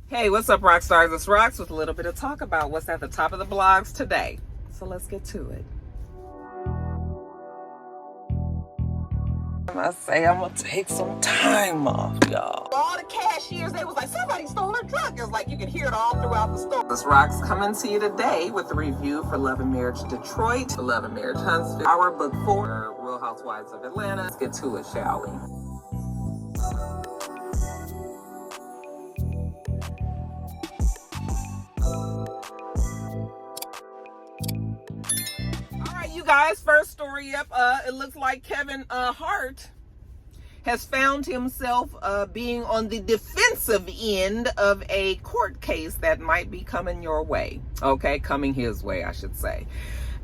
Hey, what's up, Roxstars? It's Rox with a little bit of talk about what's at the top of the blogs today. So let's get to it. I say I'm gonna take some time off, y'all. All the cashiers, they was like, somebody stole her truck. It's like you can hear it all throughout the store. This Rox coming to you today with a review for Love and Marriage Detroit, Love and Marriage Huntsville, our book 4, Real Housewives of Atlanta. Let's get to it, shall we? You guys, first story up, it looks like Kevin Hart has found himself being on the defensive end of a court case that might be coming your way. Okay, coming his way, I should say.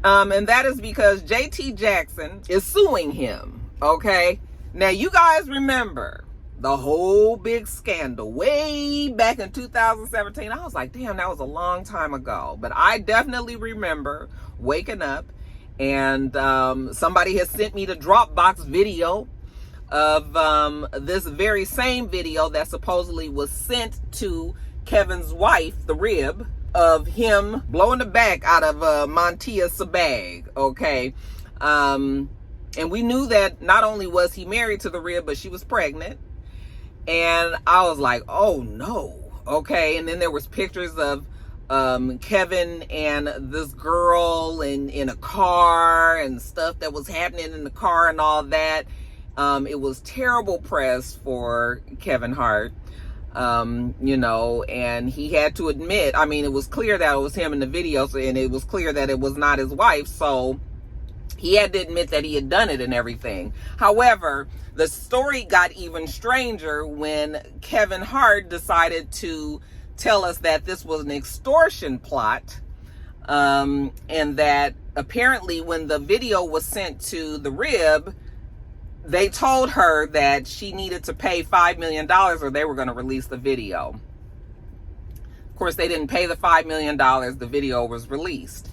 And that is because JT Jackson is suing him. Okay, now you guys remember the whole big scandal way back in 2017. I was like, damn, that was a long time ago. But I definitely remember waking up and somebody has sent me the Dropbox video of this very same video that supposedly was sent to Kevin's wife, the rib, of him blowing the back out of Montia Sabag, okay? And we knew that not only was he married to the rib, but she was pregnant. And I was like, oh no, okay? And then there was pictures of Kevin and this girl in a car and stuff that was happening in the car and all that. It was terrible press for Kevin Hart, you know, and he had to admit, I mean, it was clear that it was him in the video, and it was clear that it was not his wife, so he had to admit that he had done it and everything. However, the story got even stranger when Kevin Hart decided to tell us that this was an extortion plot, and that apparently when the video was sent to the rib, they told her that she needed to pay $5 million or they were going to release the video. Of course, they didn't pay the $5 million. The video was released.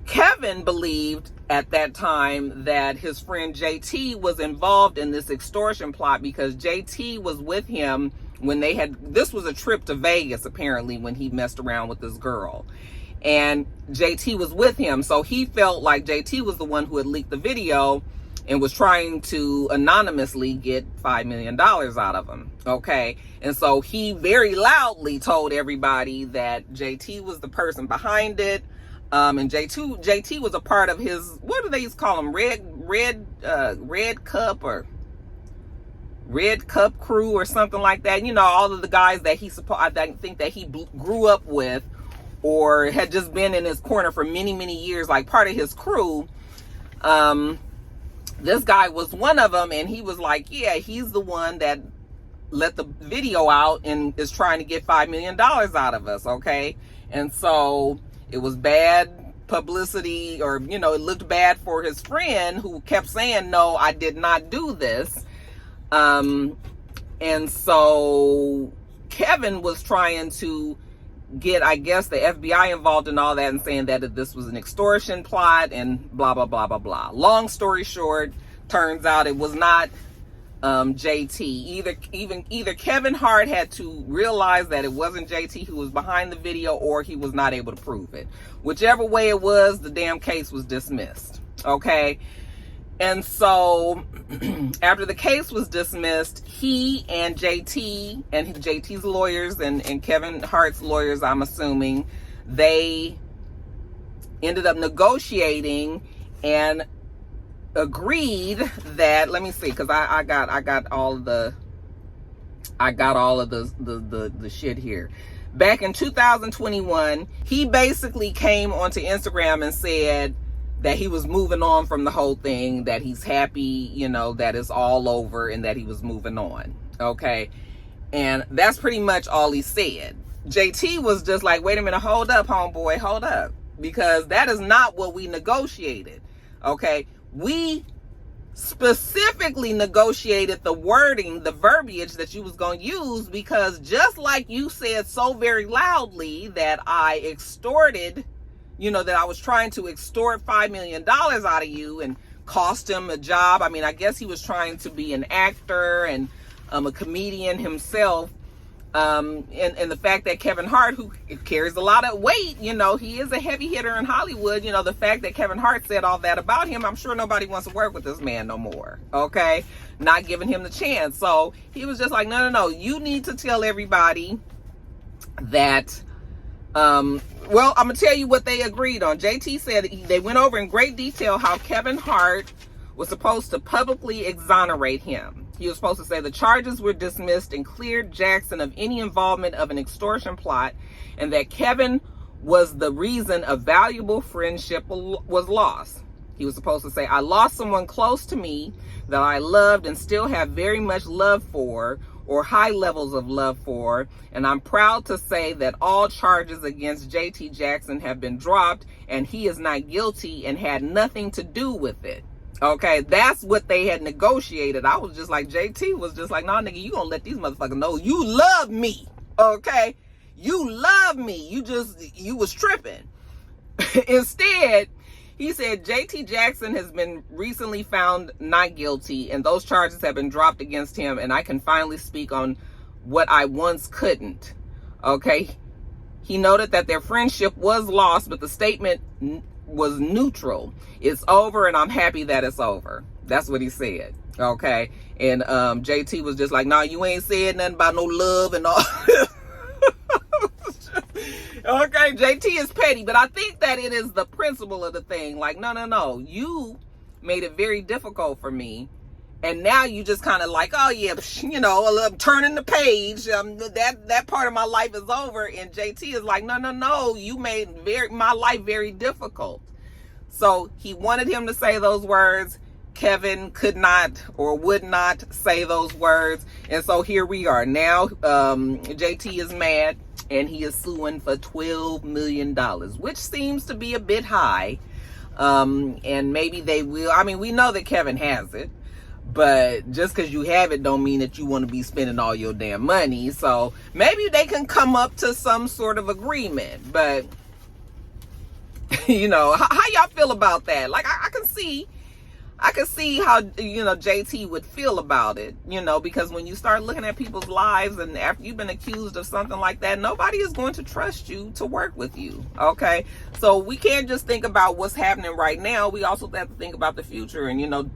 Kevin believed at that time that his friend JT was involved in this extortion plot because JT was with him when they had, this was a trip to Vegas apparently when he messed around with this girl, and JT was with him, so he felt like JT was the one who had leaked the video and was trying to anonymously get $5 million out of him, okay? And so he very loudly told everybody that JT was the person behind it, and JT was a part of his, what do they call him, red cup or Red Cup crew or something like that. You know, all of the guys that I think that he grew up with or had just been in his corner for many, many years, like part of his crew. This guy was one of them, and he was like, yeah, he's the one that let the video out and is trying to get $5 million out of us, okay? And so it was bad publicity, or, you know, it looked bad for his friend who kept saying, no, I did not do this. And so Kevin was trying to get, I guess, the FBI involved in all that and saying that this was an extortion plot and blah, blah, blah, blah, blah. Long story short, turns out it was not JT. Either Kevin Hart had to realize that it wasn't JT who was behind the video, or he was not able to prove it. Whichever way it was, the damn case was dismissed. Okay? And so after the case was dismissed, he and JT and JT's lawyers and Kevin Hart's lawyers, I'm assuming, they ended up negotiating and agreed that, let me see, because I got all of the shit here. Back in 2021, he basically came onto Instagram and said that he was moving on from the whole thing, that he's happy, you know, that it's all over, and that he was moving on, okay? And that's pretty much all he said. JT was just like, wait a minute, hold up, homeboy, hold up, because that is not what we negotiated, okay? We specifically negotiated the wording, the verbiage that you was going to use, because just like you said so very loudly that I extorted, you know, that I was trying to extort $5 million out of you and cost him a job. I mean, I guess he was trying to be an actor and a comedian himself. And the fact that Kevin Hart, who carries a lot of weight, you know, he is a heavy hitter in Hollywood, you know, the fact that Kevin Hart said all that about him, I'm sure nobody wants to work with this man no more, okay? Not giving him the chance. So he was just like, no, you need to tell everybody that, well, I'm gonna tell you what they agreed on. JT said they went over in great detail how Kevin Hart was supposed to publicly exonerate him. He was supposed to say the charges were dismissed and cleared Jackson of any involvement of an extortion plot, and that Kevin was the reason a valuable friendship was lost. He was supposed to say, I lost someone close to me that I loved and still have very much love for, or high levels of love for, and I'm proud to say that all charges against JT Jackson have been dropped and he is not guilty and had nothing to do with it. Okay, that's what they had negotiated. I was just like, JT was just like, nah, nigga, you gonna let these motherfuckers know you love me, okay? You love me. You was tripping. Instead, he said JT Jackson has been recently found not guilty, and those charges have been dropped against him, and I can finally speak on what I once couldn't, okay? He noted that their friendship was lost, but the statement was neutral. It's over, and I'm happy that it's over. That's what he said, okay? And JT was just like, nah, you ain't said nothing about no love and all. Okay, JT is petty, but I think that it is the principle of the thing. Like, no, you made it very difficult for me, and now you just kind of like, oh yeah, you know, I'm turning the page. That part of my life is over. And JT is like, no, you made my life very difficult. So he wanted him to say those words. Kevin could not or would not say those words, and so here we are now. JT is mad, and he is suing for $12 million, which seems to be a bit high. And maybe they will. I mean, we know that Kevin has it, but just because you have it don't mean that you want to be spending all your damn money. So maybe they can come up to some sort of agreement. But you know, how y'all feel about that? Like, I can see how, you know, JT would feel about it, you know, because when you start looking at people's lives and after you've been accused of something like that, nobody is going to trust you to work with you, okay? So we can't just think about what's happening right now. We also have to think about the future, and, you know,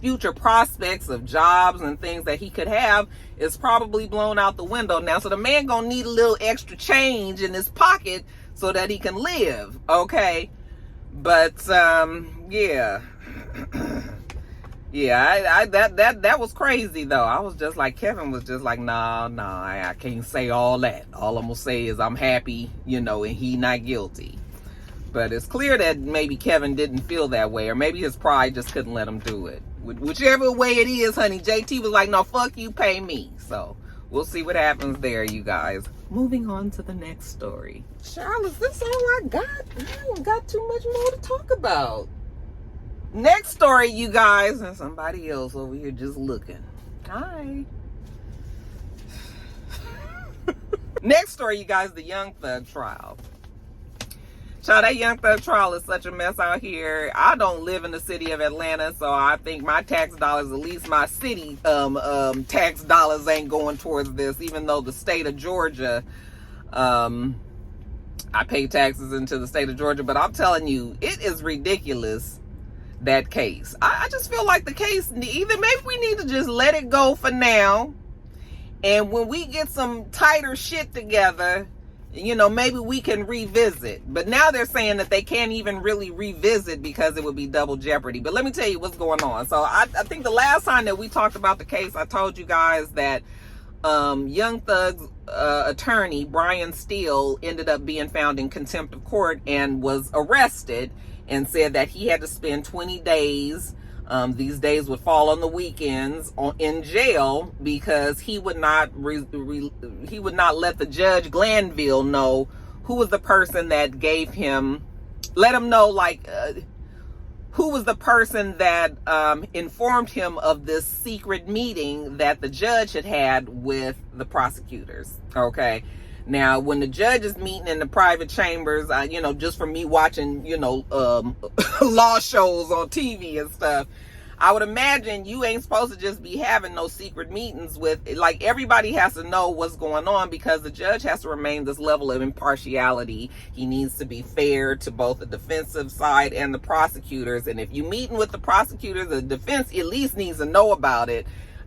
future prospects of jobs and things that he could have is probably blown out the window now. So the man gonna need a little extra change in his pocket so that he can live, okay? But, yeah. Yeah, that was crazy though. I was just like, Kevin was just like, nah, I can't say all that. All I'm gonna say is I'm happy, you know, and he not guilty. But it's clear that maybe Kevin didn't feel that way, or maybe his pride just couldn't let him do it. Whichever way it is, honey, JT was like, no, fuck you, pay me. So we'll see what happens there, you guys. Moving on to the next story. Charlotte, is this all I got? I ain't got too much more to talk about. Next story, you guys, and somebody else over here just looking. Hi. Next story, you guys, the Young Thug trial. Child, that Young Thug trial is such a mess out here. I don't live in the city of Atlanta, so I think my tax dollars, at least my city tax dollars, ain't going towards this, even though the state of Georgia, I pay taxes into the state of Georgia. But I'm telling you, it is ridiculous, that case. I just feel like the case, either maybe we need to just let it go for now, and when we get some tighter shit together, you know, maybe we can revisit. But now they're saying that they can't even really revisit because it would be double jeopardy. But let me tell you what's going on. So I think the last time that we talked about the case, I told you guys that Young Thug's attorney, Brian Steele, ended up being found in contempt of court and was arrested, and said that he had to spend 20 days, these days would fall on the weekends, in jail because he would not he would not let the judge, Glanville, know who was the person that gave him, let him know, like, who was the person that informed him of this secret meeting that the judge had with the prosecutors, okay? Now, when the judge is meeting in the private chambers, you know, just from me watching, you know, law shows on TV and stuff, I would imagine you ain't supposed to just be having no secret meetings with, like, everybody has to know what's going on, because the judge has to remain this level of impartiality. He needs to be fair to both the defensive side and the prosecutors. And if you meeting with the prosecutors, the defense at least needs to know about it.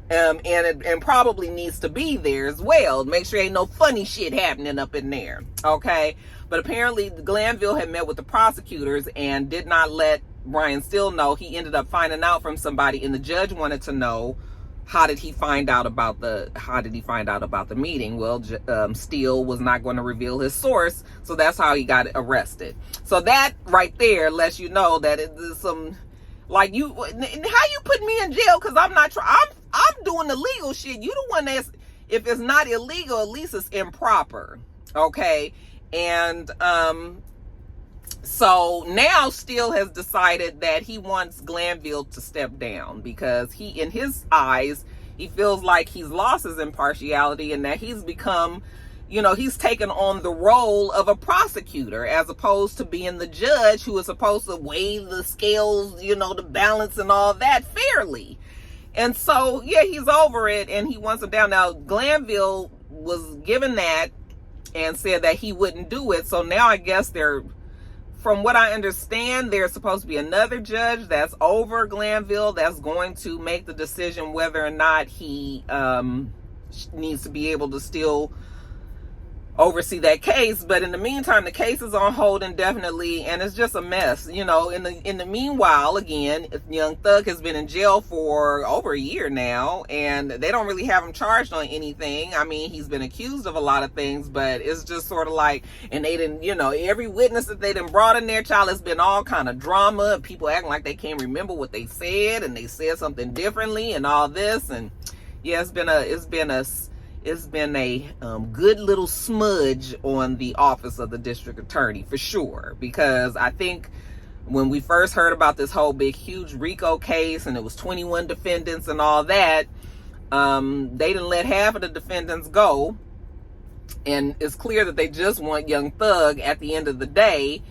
And probably needs to be there as well. Make sure ain't no funny shit happening up in there. Okay. But apparently Glanville had met with the prosecutors and did not let Brian Steele know. He ended up finding out from somebody, and the judge wanted to know, how did he find out about the meeting? Well, Steele was not going to reveal his source, so that's how he got arrested. So that right there lets you know that it is some, like, you, how you put me in jail because I'm not I'm doing the legal shit. You the one that's, if it's not illegal, at least it's improper. Okay. And so now Steele has decided that he wants Glanville to step down, because he, in his eyes, he feels like he's lost his impartiality, and that he's become, he's taken on the role of a prosecutor as opposed to being the judge who is supposed to weigh the scales, the balance and all that fairly. And so, yeah, he's over it and he wants him down. Now, Glanville was given that and said that he wouldn't do it. So now I guess from what I understand, there's supposed to be another judge that's over Glanville that's going to make the decision whether or not he needs to be able to still oversee that case. But in the meantime, the case is on hold indefinitely, and it's just a mess. In the meanwhile, again, Young Thug has been in jail for over a year now, and they don't really have him charged on anything. I mean, he's been accused of a lot of things, but it's just sort of like, and they didn't, every witness that they done brought in there, child, it's been all kind of drama, people acting like they can't remember what they said, and they said something differently and all this. And yeah, it's been a good little smudge on the office of the district attorney, for sure. Because I think when we first heard about this whole big, huge RICO case, and it was 21 defendants and all that, they didn't let half of the defendants go. And it's clear that they just want Young Thug at the end of the day.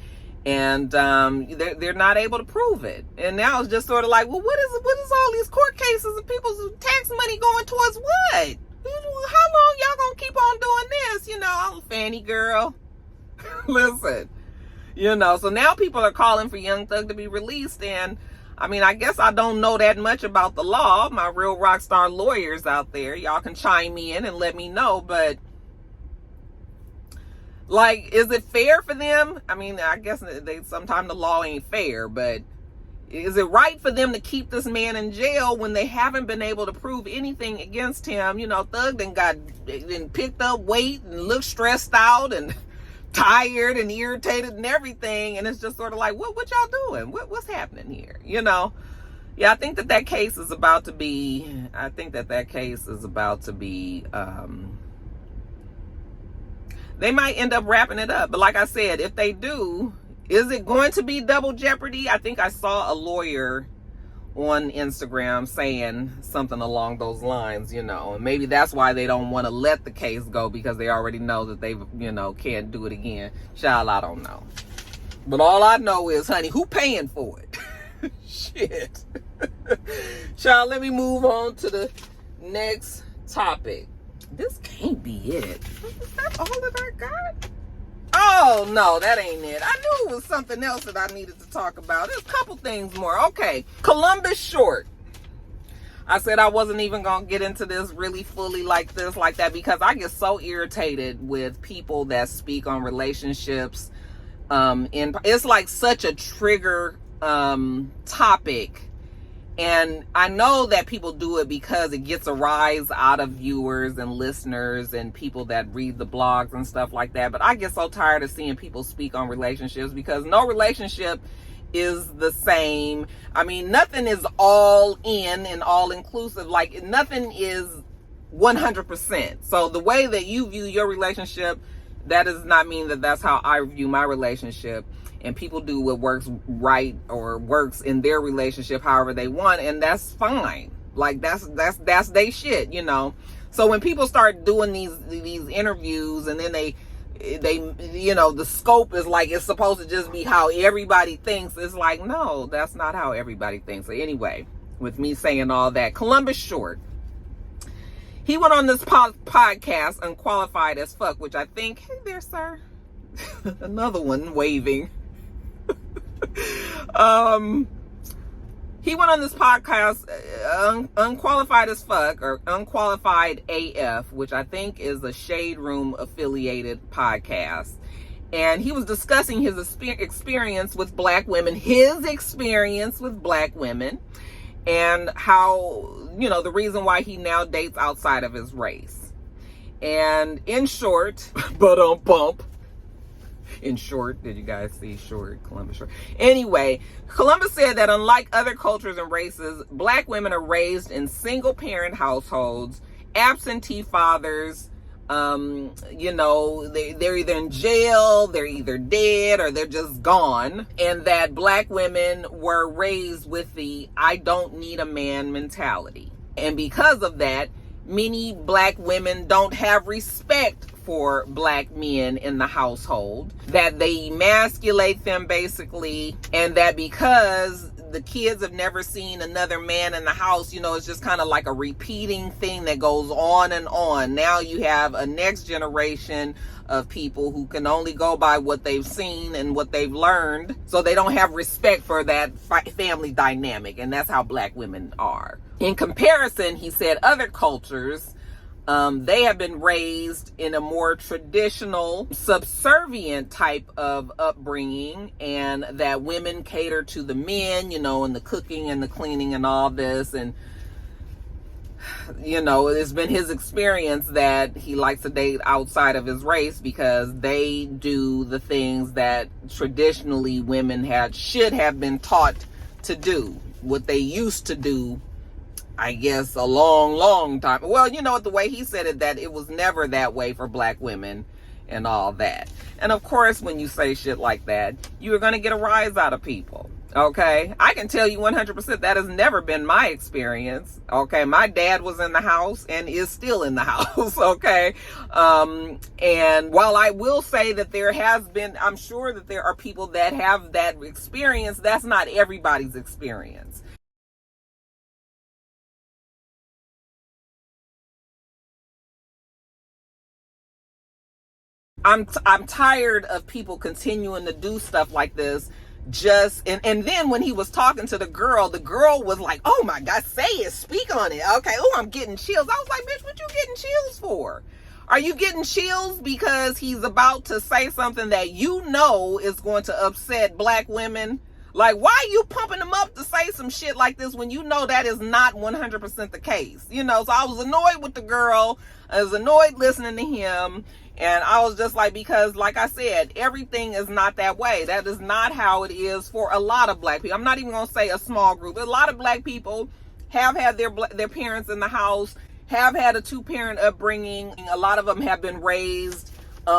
And they're not able to prove it. And now it's just sort of like, well, what is all these court cases and people's tax money going towards what? How long y'all gonna keep on doing this? I'm a Fanny girl. Listen, so now people are calling for Young Thug to be released. And I mean, I guess I don't know that much about the law. My real rock star lawyers out there, y'all can chime in and let me know. But like, is it fair for them? I mean, I guess sometimes the law ain't fair, but is it right for them to keep this man in jail when they haven't been able to prove anything against him? Thug then picked up weight and looked stressed out and tired and irritated and everything. And it's just sort of like, what y'all doing? What's happening here? Yeah, I think that case is about to be, they might end up wrapping it up. But like I said, if they do, is it going to be double jeopardy? I think I saw a lawyer on Instagram saying something along those lines, and maybe that's why they don't want to let the case go, because they already know that they, can't do it again. Child, I don't know. But all I know is, honey, who paying for it? Shit. Child, let me move on to the next topic. This can't be it. Is that all that I got? Oh, no, that ain't it. I knew it was something else that I needed to talk about. There's a couple things more. Okay, Columbus short. I said I wasn't even going to get into this really fully like that, because I get so irritated with people that speak on relationships. It's like such a trigger topic. And I know that people do it because it gets a rise out of viewers and listeners and people that read the blogs and stuff like that. But I get so tired of seeing people speak on relationships, because no relationship is the same. I mean, nothing is all in and all inclusive. Like, nothing is 100%. So the way that you view your relationship, that does not mean that that's how I view my relationship. And people do what works right or works in their relationship however they want, and that's fine. Like, that's they shit, So when people start doing these interviews, and then they the scope is like it's supposed to just be how everybody thinks. It's like, no, that's not how everybody thinks. So anyway, with me saying all that. Columbus Short. He went on this podcast, Unqualified as Fuck, which I think, hey there, sir. Another one waving. He went on this podcast, Unqualified as Fuck, or Unqualified AF, which I think is a Shade Room affiliated podcast. And he was discussing his experience with black women, and how, the reason why he now dates outside of his race. And in short, in short, did you guys see Short, Columbus Short? Anyway, Columbus said that unlike other cultures and races, black women are raised in single parent households, absentee fathers, they're either in jail, they're either dead, or they're just gone. And that black women were raised with the I don't need a man mentality. And because of that, many black women don't have respect for black men in the household, that they emasculate them basically, and that because the kids have never seen another man in the house, it's just kind of like a repeating thing that goes on and on. Now you have a next generation of people who can only go by what they've seen and what they've learned, so they don't have respect for that family dynamic, and that's how black women are. In comparison, he said other cultures, they have been raised in a more traditional, subservient type of upbringing, and that women cater to the men, and the cooking and the cleaning and all this. And, it's been his experience that he likes to date outside of his race because they do the things that traditionally women should have been taught to do, what they used to do, I guess, a long, long time. Well, the way he said it, that it was never that way for black women and all that. And of course, when you say shit like that, you are going to get a rise out of people. Okay. I can tell you 100% that has never been my experience. Okay. My dad was in the house and is still in the house. Okay. And while I will say that there has been, I'm sure that there are people that have that experience, that's not everybody's experience. I'm tired of people continuing to do stuff like this. And then when he was talking to the girl was like, oh my God, say it, speak on it. Okay. Oh, I'm getting chills. I was like, bitch, what you getting chills for? Are you getting chills because he's about to say something that is going to upset black women? Like, why are you pumping them up to say some shit like this when that is not 100% the case? So I was annoyed with the girl. I was annoyed listening to him. And I was just like, because like I said, everything is not that way. That is not how it is for a lot of black people. I'm not even going to say a small group. A lot of black people have had their parents in the house, have had a 2-parent upbringing. A lot of them have been raised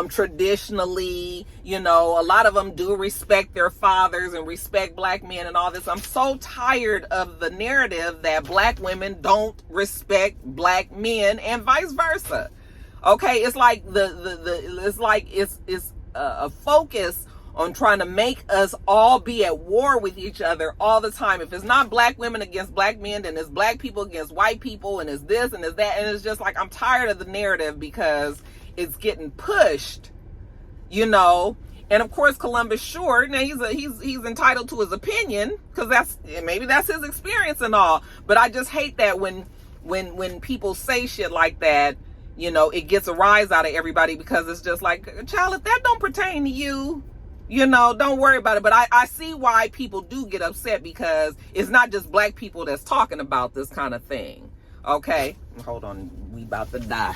traditionally. A lot of them do respect their fathers and respect black men and all this. I'm so tired of the narrative that black women don't respect black men and vice versa. Okay, it's like it's a focus on trying to make us all be at war with each other all the time. If it's not black women against black men, then it's black people against white people, and it's this and it's that, and it's just like, I'm tired of the narrative because it's getting pushed, And of course, Columbus Short, now he's entitled to his opinion because maybe that's his experience and all. But I just hate that when people say shit like that. It gets a rise out of everybody because it's just like, child, if that don't pertain to you, don't worry about it. But I see why people do get upset because it's not just black people that's talking about this kind of thing. Okay. Hold on. We about to die.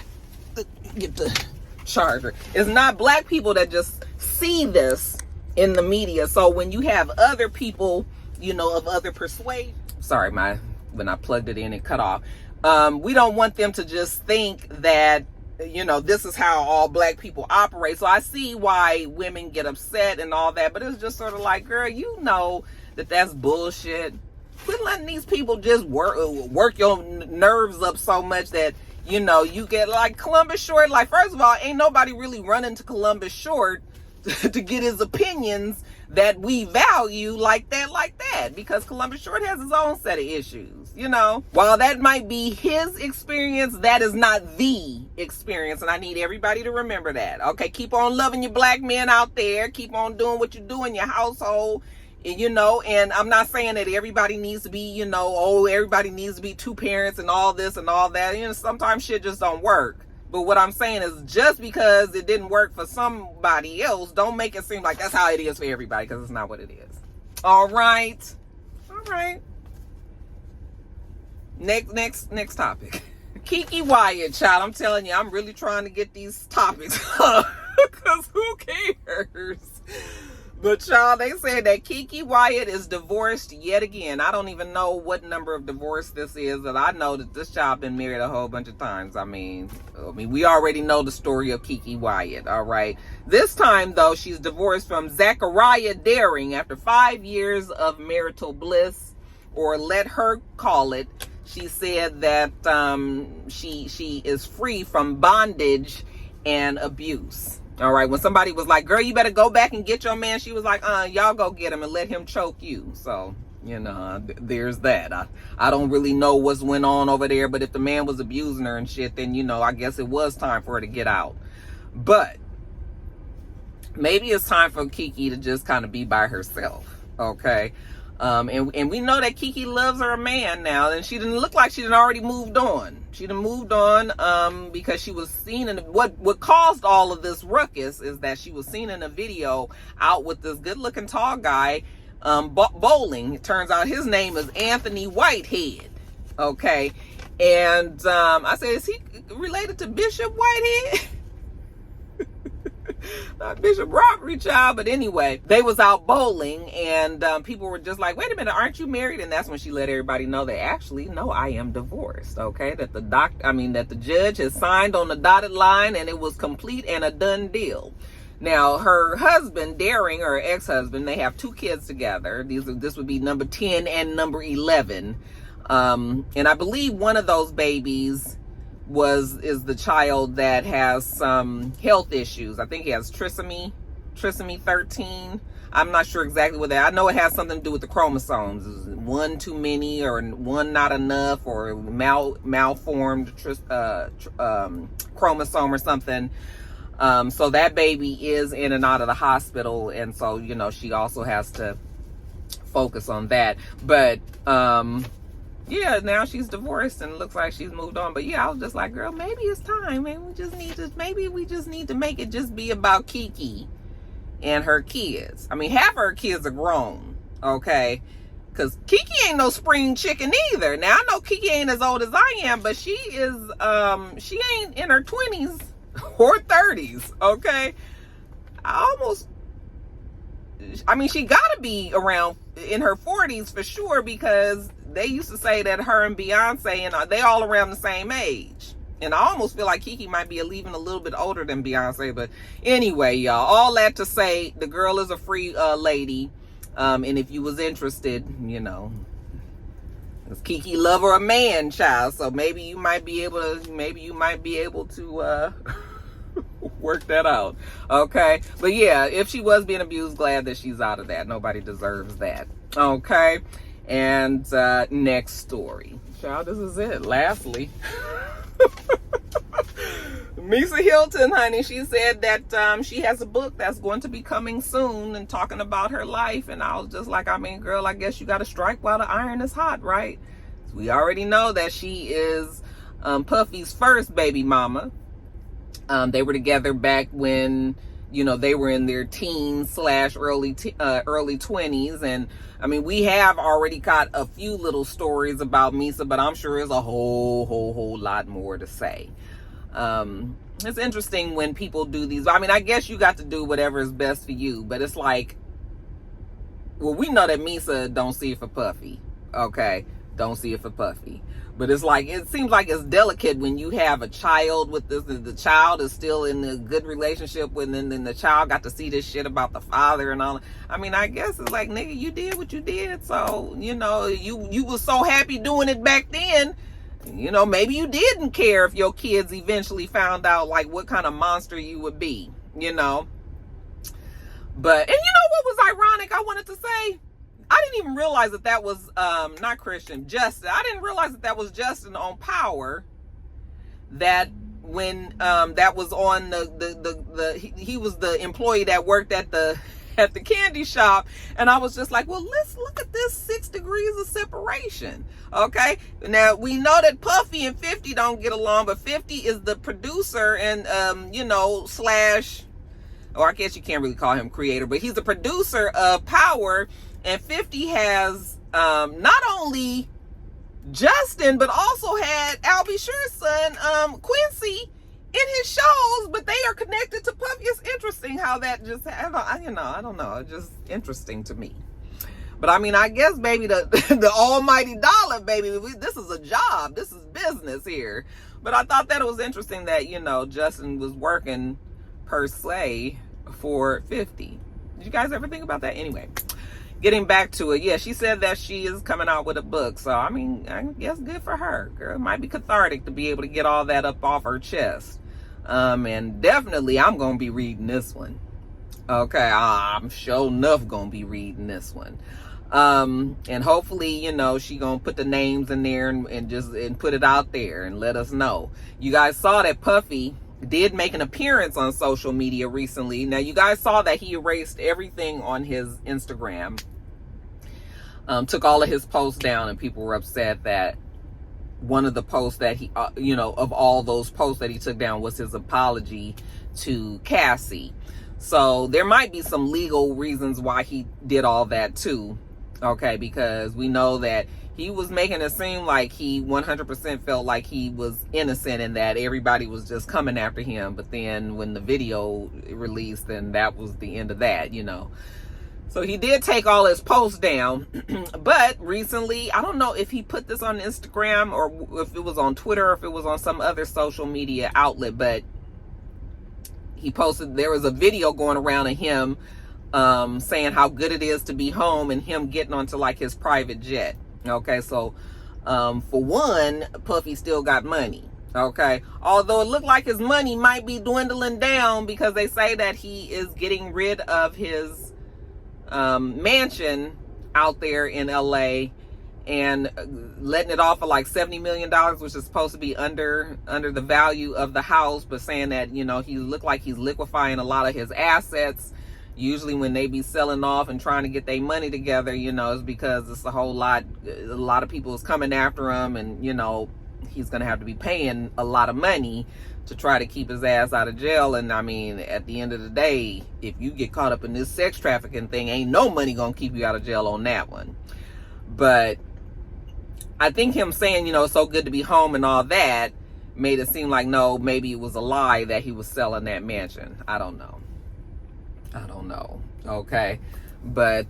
Get the charger. It's not black people that just see this in the media. So when you have other people, of other persuasion. Sorry, when I plugged it in, it cut off. We don't want them to just think that, this is how all black people operate. So I see why women get upset and all that, but it's just sort of like, girl, that's bullshit. Quit letting these people just work your nerves up so much that, you get like Columbus Short. Like, first of all, ain't nobody really running to Columbus Short to get his opinions that we value like that, because Columbus Short has his own set of issues. you know. While that might be his experience, that is not the experience. And I need everybody to remember that. Okay, keep on loving your black men out there. Keep on doing what you do in your household. You know, and I'm not saying that everybody needs to be, you know, oh, everybody needs to be two parents and all this and all that. You know, sometimes shit just don't work. But what I'm saying is, just because it didn't work for somebody else, don't make it seem like that's how it is for everybody, because it's not what it is. All right. All right. Next topic. Kiki Wyatt, child. I'm telling you, I'm really trying to get these topics because who cares? But child, they said that Kiki Wyatt is divorced yet again. I don't even know what number of divorce this is, but I know that this child been married a whole bunch of times. I mean, we already know the story of Kiki Wyatt, all right? This time, though, she's divorced from Zachariah Daring after 5 years of marital bliss, or let her call it. She said that she is free from bondage and abuse. All right, when somebody was like, girl, you better go back and get your man, she was like, y'all go get him and let him choke you. So, you know, there's that. I don't really know what's went on over there, but if the man was abusing her and shit, then, you know, I guess it was time for her to get out. But maybe it's time for Kiki to just kind of be by herself, okay? And we know that Kiki loves her man now, and she didn't look like she didn't already moved on. She done moved on because she was seen in what caused all of this ruckus is that she was seen in a video out with this good-looking tall guy bowling. It turns out his name is Anthony Whitehead. Okay, and I said, is he related to Bishop Whitehead? Not Bishop Robbery, child, but anyway, they was out bowling, and people were just like, wait a minute, aren't you married? And that's when she let everybody know that actually, no, I am divorced, okay? That the judge has signed on the dotted line, and it was complete and a done deal. Now, her husband, Daring, or ex-husband, they have 2 kids together. This would be number 10 and number 11. And I believe one of those babies is the child that has some health issues. I think he has trisomy 13. I'm not sure exactly what that. I know it has something to do with the chromosomes. Is one too many, or one not enough, or malformed chromosome or something. So that baby is in and out of the hospital, and so, you know, she also has to focus on that. But yeah, now she's divorced and it looks like she's moved on. But yeah, I was just like, girl, maybe it's time. Maybe we just need to make it just be about Kiki and her kids. I mean, half of her kids are grown, okay? Because Kiki ain't no spring chicken either. Now, I know Kiki ain't as old as I am, but she is, she ain't in her 20s or 30s, okay? She gotta be around in her 40s for sure, because they used to say that her and Beyonce, and they all around the same age. And I almost feel like Kiki might be even a little bit older than Beyonce. But anyway, y'all, all that to say, the girl is a free lady. And if you was interested, you know, does Kiki love her a man, child? So maybe you might be able to work that out. Okay. But yeah, if she was being abused, glad that she's out of that. Nobody deserves that. Okay. And next story. Child, this is it. Lastly, Misa Hilton, honey, she said that she has a book that's going to be coming soon and talking about her life. And I was just like, I mean, girl, I guess you got to strike while the iron is hot, right? We already know that she is Puffy's first baby mama. They were together back when, you know, they were in their teens / early 20s. And I mean, we have already got a few little stories about Misa, but I'm sure there's a whole lot more to say. It's interesting when people do these. I mean, I guess you got to do whatever is best for you, but it's like, well, we know that Misa don't see it for Puffy. Okay. Don't see it for Puffy. But it's like, it seems like it's delicate when you have a child with this, the child is still in a good relationship with, and then the child got to see this shit about the father and all. I mean, I guess it's like, nigga, you did what you did. So, you know, you was so happy doing it back then. You know, maybe you didn't care if your kids eventually found out like what kind of monster you would be, you know. But, and you know what was ironic, I wanted to say? I didn't even realize that that was not Christian, Justin. I didn't realize that that was Justin on Power. That when that was on he was the employee that worked at the candy shop, and I was just like, well, let's look at this 6 degrees of separation. Okay, now we know that Puffy and 50 don't get along, but 50 is the producer and slash, or I guess you can't really call him creator, but he's the producer of Power. And 50 has not only Justin, but also had Albie Sure's son, Quincy, in his shows, but they are connected to Puffy. It's interesting how that just, I don't know. It's just interesting to me. But I mean, I guess, baby, the almighty dollar, baby, this is a job. This is business here. But I thought that it was interesting that, Justin was working, per se, for 50. Did you guys ever think about that? Anyway. Getting back to it, yeah, she said that she is coming out with a book. So, I mean, I guess good for her. Girl, it might be cathartic to be able to get all that up off her chest. And definitely, I'm going to be reading this one. Okay, I'm sure enough going to be reading this one. And hopefully, she going to put the names in there and put it out there and let us know. You guys saw that Puffy did make an appearance on social media recently. Now, you guys saw that he erased everything on his Instagram, took all of his posts down, and people were upset that one of the posts that he, of all those posts that he took down was his apology to Cassie. So there might be some legal reasons why he did all that too. Okay, because we know that he was making it seem like he 100% felt like he was innocent and that everybody was just coming after him. But then when the video released, then that was the end of that, So he did take all his posts down. But recently, I don't know if he put this on Instagram or if it was on Twitter or if it was on some other social media outlet, but he posted, there was a video going around of him saying how good it is to be home and him getting onto like his private jet. Okay, so for one, Puffy still got money. Okay, although it looked like his money might be dwindling down because they say that he is getting rid of his mansion out there in LA and letting it off for like $70 million, which is supposed to be under the value of the house, but saying that he looked like he's liquefying a lot of his assets. Usually when they be selling off and trying to get their money together, it's because it's a lot of people is coming after him, and he's gonna have to be paying a lot of money to try to keep his ass out of jail. And I mean, at the end of the day, if you get caught up in this sex trafficking thing, ain't no money gonna keep you out of jail on that one. But I think him saying, it's so good to be home and all that made it seem like, no, maybe it was a lie that he was selling that mansion. I don't know. Okay, but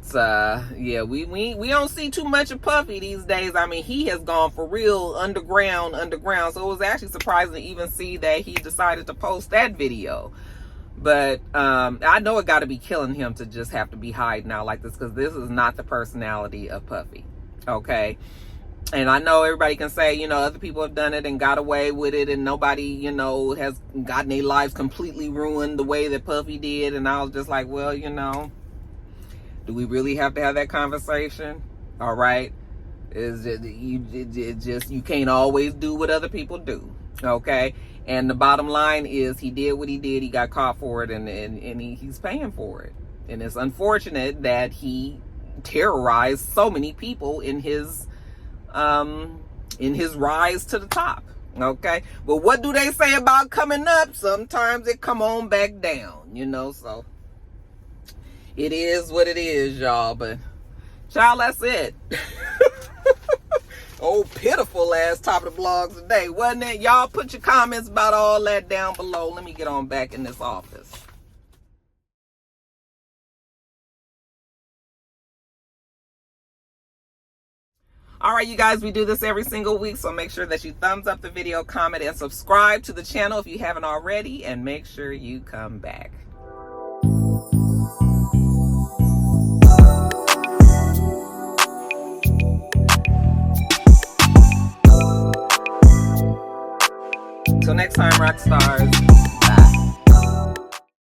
yeah, we don't see too much of Puffy these days. I mean, he has gone for real underground. So it was actually surprising to even see that he decided to post that video. But I know it got to be killing him to just have to be hiding out like this, because this is not the personality of Puffy. Okay. And I know everybody can say, other people have done it and got away with it, and nobody, has gotten their lives completely ruined the way that Puffy did. And I was just like, well, do we really have to have that conversation? All right. You can't always do what other people do. Okay. And the bottom line is he did what he did. He got caught for it, and he's paying for it. And it's unfortunate that he terrorized so many people in his rise to the top. Okay, but what do they say about coming up? Sometimes it come on back down, so it is what it is, y'all. But child, that's it. Oh, pitiful ass top of the blogs today, wasn't it? Y'all put your comments about all that down below. Let me get on back in this office. All right, you guys, we do this every single week, so make sure that you thumbs up the video, comment, and subscribe to the channel if you haven't already, and make sure you come back. Till next time, Roxstars.